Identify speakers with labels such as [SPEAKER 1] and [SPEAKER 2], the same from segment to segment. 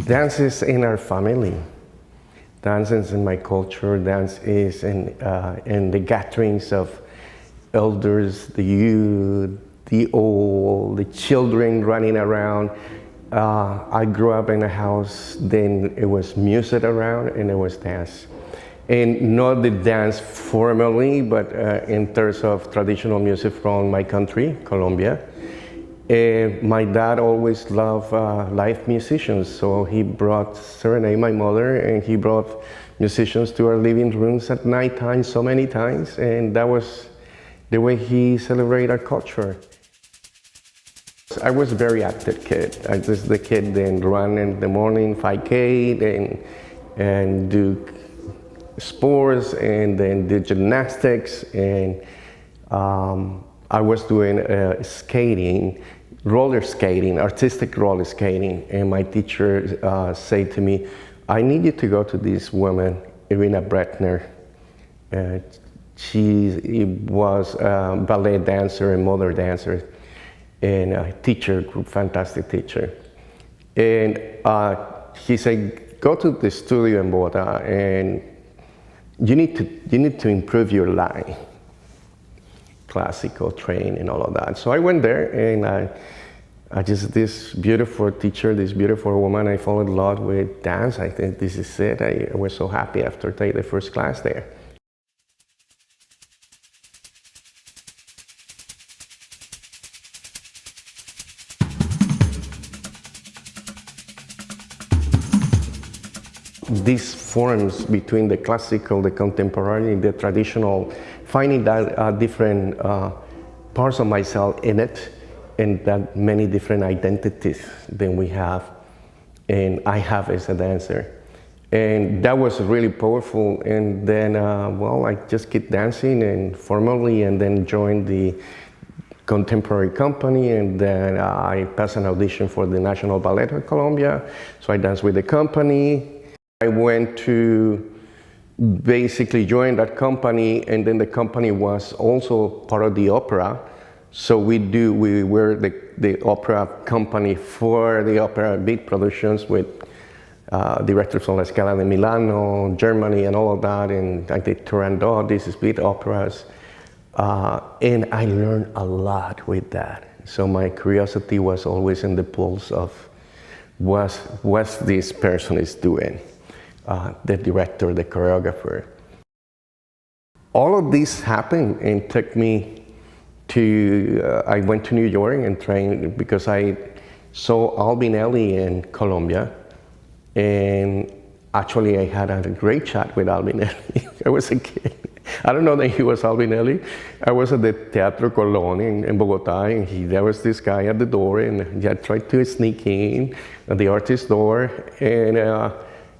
[SPEAKER 1] Dance is in our family. Dance is in my culture. Dance is in the gatherings of elders, the youth, the old, the children running around. I grew up in a house, then it was music around and it was dance. And not the dance formally, but in terms of traditional music from my country, Colombia. My dad always loved live musicians, so he brought serenade my mother, and he brought musicians to our living rooms at night time so many times, and that was the way he celebrated our culture. I was a very active kid. I was the kid that run in the morning 5K and do sports and then did gymnastics, and I was doing skating, roller skating, artistic roller skating, and my teacher said to me, I need you to go to this woman, Irina Bretner. She was a ballet dancer and modern dancer, and a teacher, fantastic teacher. And he said, go to the studio in Bogota, and you need to improve your line. Classical train and all of that. So I went there, and I just, this beautiful teacher, this beautiful woman, I fell in love with dance. I think this is it. I was so happy after taking the first class there. These forms between the classical, the contemporary, the traditional, finding that different parts of myself in it, and that many different identities than we have, and I have as a dancer. And that was really powerful. And then, well, I just keep dancing and formally, and then joined the contemporary company, and then I passed an audition for the National Ballet of Colombia. So I danced with the company. I went to basically join that company, and then the company was also part of the opera. So we were the opera company for the opera big productions with directors from La Scala de Milano, Germany, and all of that, and I did Turandot, these big operas. And I learned a lot with that. So my curiosity was always in the pulse of what this person is doing. The director, the choreographer. All of this happened and took me to, I went to New York and trained because I saw Albinelli in Colombia, and actually I had a great chat with Albinelli. I was a kid. I don't know that he was Albinelli. I was at the Teatro Colón in Bogota, and there was this guy at the door, and I tried to sneak in at the artist's door, and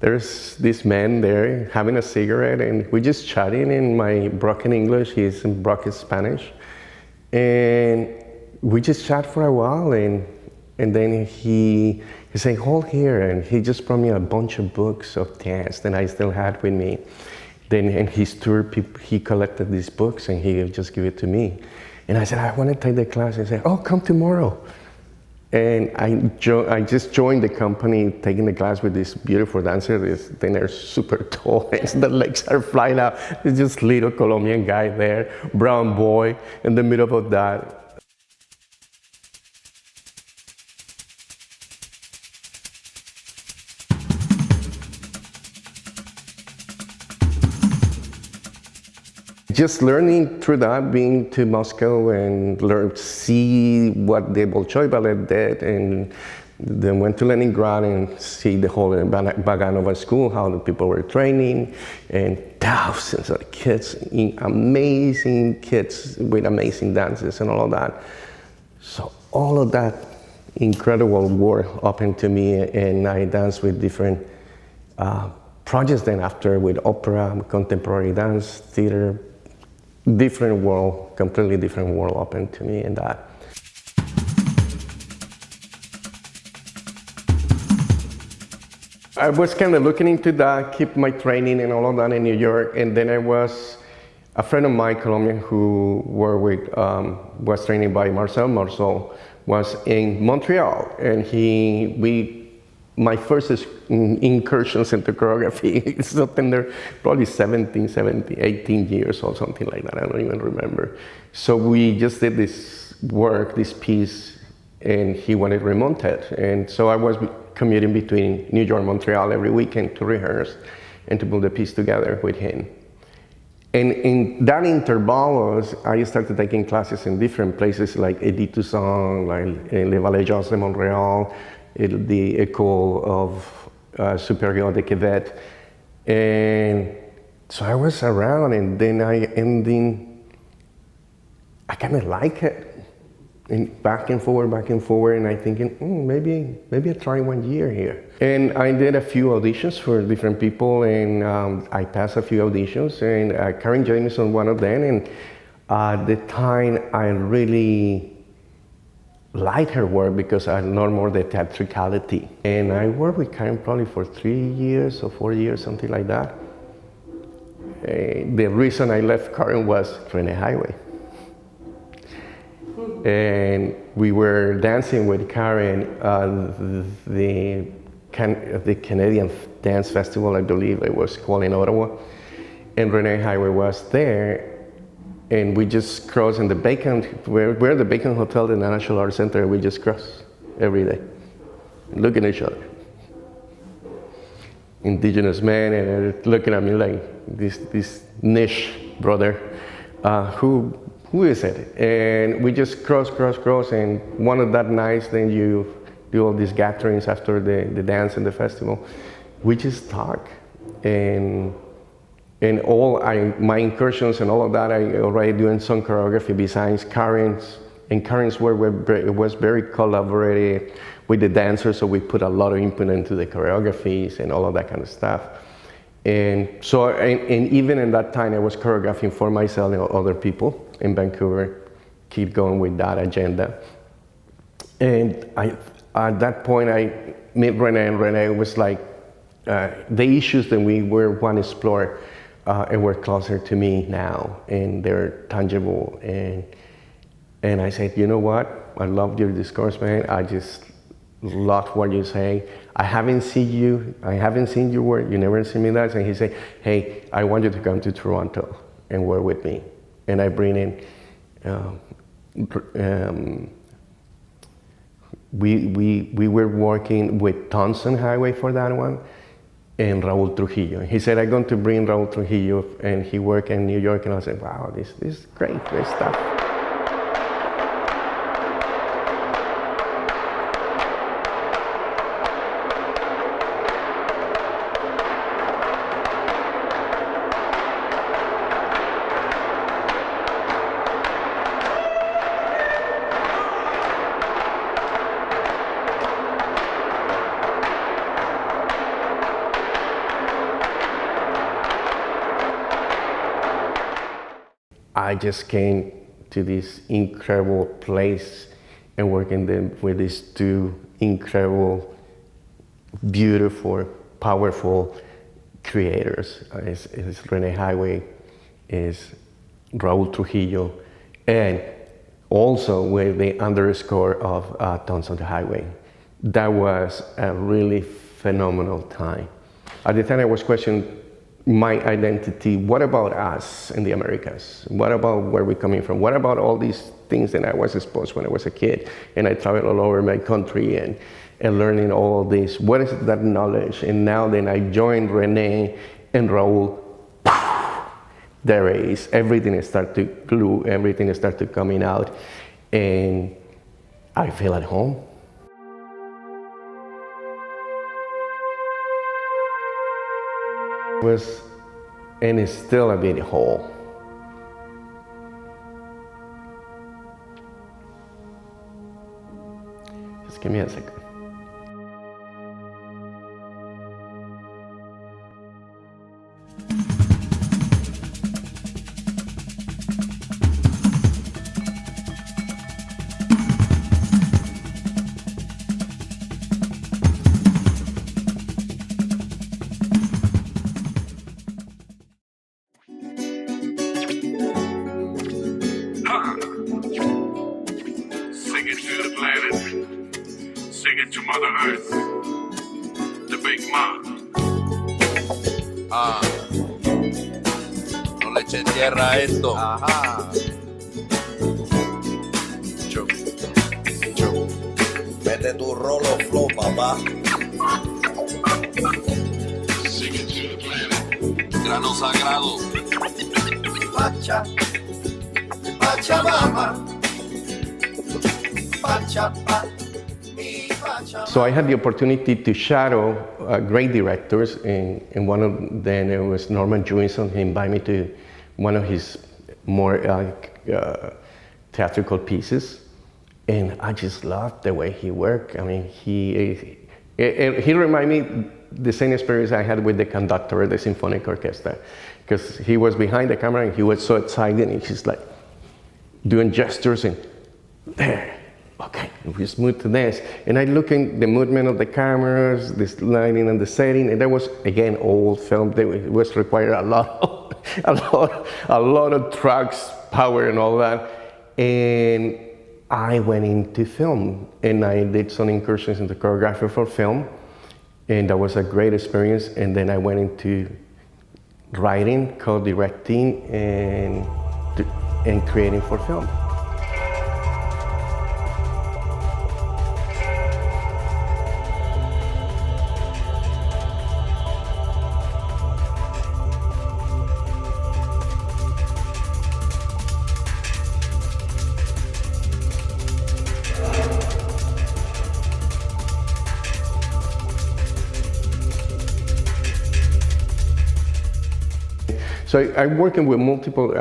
[SPEAKER 1] there's this man there having a cigarette, and we're just chatting in my broken English, he's in broken Spanish. And we just chat for a while, and then he said, hold here, and he just brought me a bunch of books of dance that I still had with me. Then in his tour, he collected these books, and he just gave it to me. And I said, I want to take the class. He said, oh, come tomorrow. And I just joined the company, taking the class with this beautiful dancer. Then they're super tall, and the legs are flying out. There's just little Colombian guy there, brown boy, in the middle of that. Just learning through that, being to Moscow and see what the Bolshoi Ballet did, and then went to Leningrad and see the whole Baganova school, how the people were training, and thousands of kids, amazing kids with amazing dances and all of that. So all of that incredible world opened to me, and I danced with different projects then after, with opera, contemporary dance, theater, different world, completely different world opened to me in that. I was kind of looking into that, keep my training and all of that in New York, and then I was a friend of mine, Colombian, who was training by Marcel Marceau, was in Montreal, and my first incursions into choreography. It's something there, probably 18 years or something like that. I don't even remember. So we just did this work, this piece, and he wanted remonted. And so I was commuting between New York and Montreal every weekend to rehearse and to put the piece together with him. And in that interval, I started taking classes in different places like Edith Toussaint, like Le Valais Jazz de Montréal, the École of Supérieure de Québec. And so I was around, and then I kind of like it. And back and forward, and I thinking, maybe I try 1 year here. And I did a few auditions for different people, and I passed a few auditions, and Karen Jamieson one of them. And at the time, I really liked her work because I learned more the theatricality. And I worked with Karen probably for 3 years or 4 years, something like that. The reason I left Karen was Rene Highway. And we were dancing with Karen the Canadian Dance Festival, I believe it was called, in Ottawa. And Rene Highway was there, and we just crossed in the Bacon, we're at the Bacon Hotel in the National Arts Center, and we just cross every day, looking at each other. Indigenous man, and looking at me like this niche brother, who is it? And we just cross, and one of that nights, then you do all these gatherings after the dance and the festival. We just talk, and all my incursions and all of that, I already doing some choreography besides Karen's, and Karen's work was very collaborative with the dancers, so we put a lot of input into the choreographies and all of that kind of stuff. And so, and even in that time, I was choreographing for myself and other people in Vancouver, keep going with that agenda. And at that point, I met Rene, and Rene was like, the issues that we want to explore and were closer to me now, and they're tangible. And I said, you know what? I love your discourse, man. I just love what you say. I haven't seen your work, you never seen me that. And he said, hey, I want you to come to Toronto and work with me. And I bring in, we were working with Thompson Highway for that one, and Raul Trujillo. He said, I'm going to bring Raul Trujillo, and he worked in New York, and I said, wow, this is great stuff. I just came to this incredible place and working with these two incredible, beautiful, powerful creators. It's Rene Highway, is Raul Trujillo, and also with the underscore of Thompson Highway. That was a really phenomenal time. At the time I was questioning my identity. What about us in the Americas? What about where we're coming from? What about all these things that I was exposed when I was a kid? And I traveled all over my country and learning all this. What is that knowledge? And now then I joined Rene and Raul. There it is. Everything started to glue. Everything started coming out. And I feel at home. Was, and is still a bit whole. Just give me a second.
[SPEAKER 2] Sing it to the planet, sing it to Mother Earth. No le echen tierra a esto.
[SPEAKER 3] Ajá. Mete tu rolo flow, papá.
[SPEAKER 2] Grano sagrado.
[SPEAKER 3] Pacha, Pachamama. Pacha, pa, mi Pachamama.
[SPEAKER 1] So I had the opportunity to shadow great directors, and one of them it was Norman Jewison. He invited me to one of his more theatrical pieces, and I just loved the way he worked. I mean, he reminded me the same experience I had with the conductor of the symphonic orchestra, because he was behind the camera and he was so excited, and he's like doing gestures and there. Okay, we just moved to this. And I look in the movement of the cameras, this lighting and the setting, and that was, again, old film. It was required a lot of trucks, power and all that. And I went into film, and I did some incursions into choreography for film, and that was a great experience. And then I went into writing, co-directing, and creating for film. So I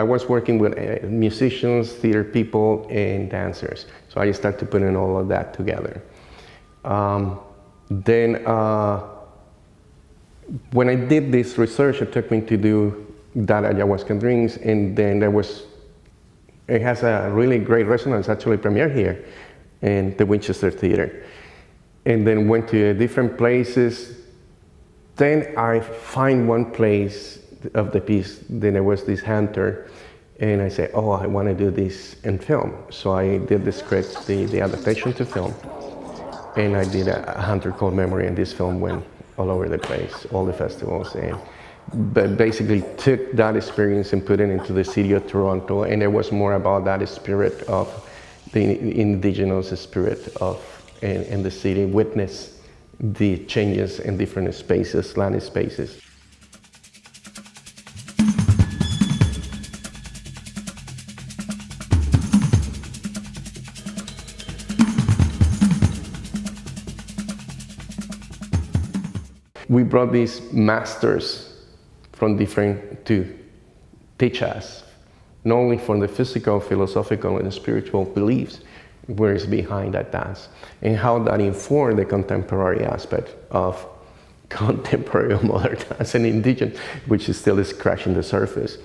[SPEAKER 1] was working with musicians, theater people, and dancers. So I started putting all of that together. Then when I did this research, it took me to do that ayahuasca drinks, and then it has a really great resonance, actually premiered here in the Winchester Theater. And then went to different places. Then I find one place of the piece, then there was this hunter, and I said, oh, I want to do this in film. So I did the script, the adaptation to film, and I did a hunter called Memory, and this film went all over the place, all the festivals, but basically took that experience and put it into the city of Toronto, and it was more about that spirit of the indigenous spirit of in the city, witness the changes in different spaces, land spaces. We brought these masters from different to teach us, not only from the physical, philosophical, and spiritual beliefs, where is behind that dance, and how that informed the contemporary aspect of contemporary modern dance and indigenous, which is still scratching the surface.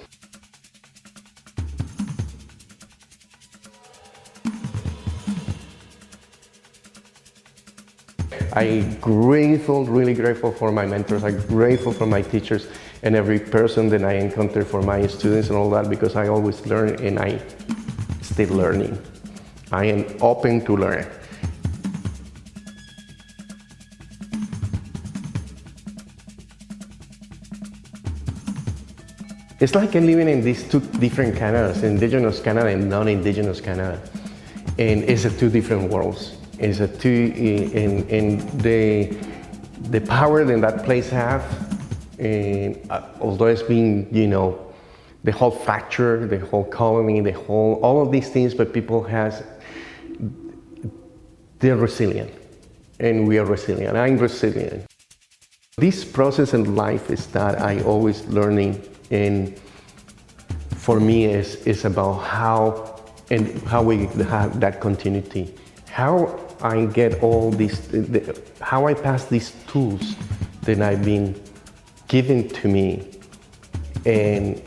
[SPEAKER 1] I'm grateful, really grateful for my mentors. I'm grateful for my teachers and every person that I encounter, for my students and all that, because I always learn and I still learning. I am open to learn. It's like I'm living in these two different Canadas, indigenous Canada and non-indigenous Canada. And it's two different worlds. It's in the power that that place have, and although it's been, the whole fracture, the whole colony, all of these things, but people they're resilient, and we are resilient. I'm resilient. This process in life is that I always learning, and for me is about how we have that continuity. How I get all these, how I pass these tools that I've been given to me, and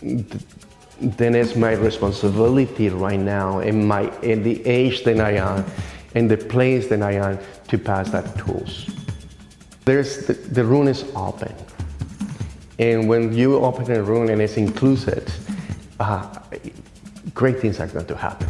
[SPEAKER 1] then it's my responsibility right now, in the age that I am, and the place that I am, to pass that tools. The room is open, and when you open a room and it's inclusive, great things are going to happen.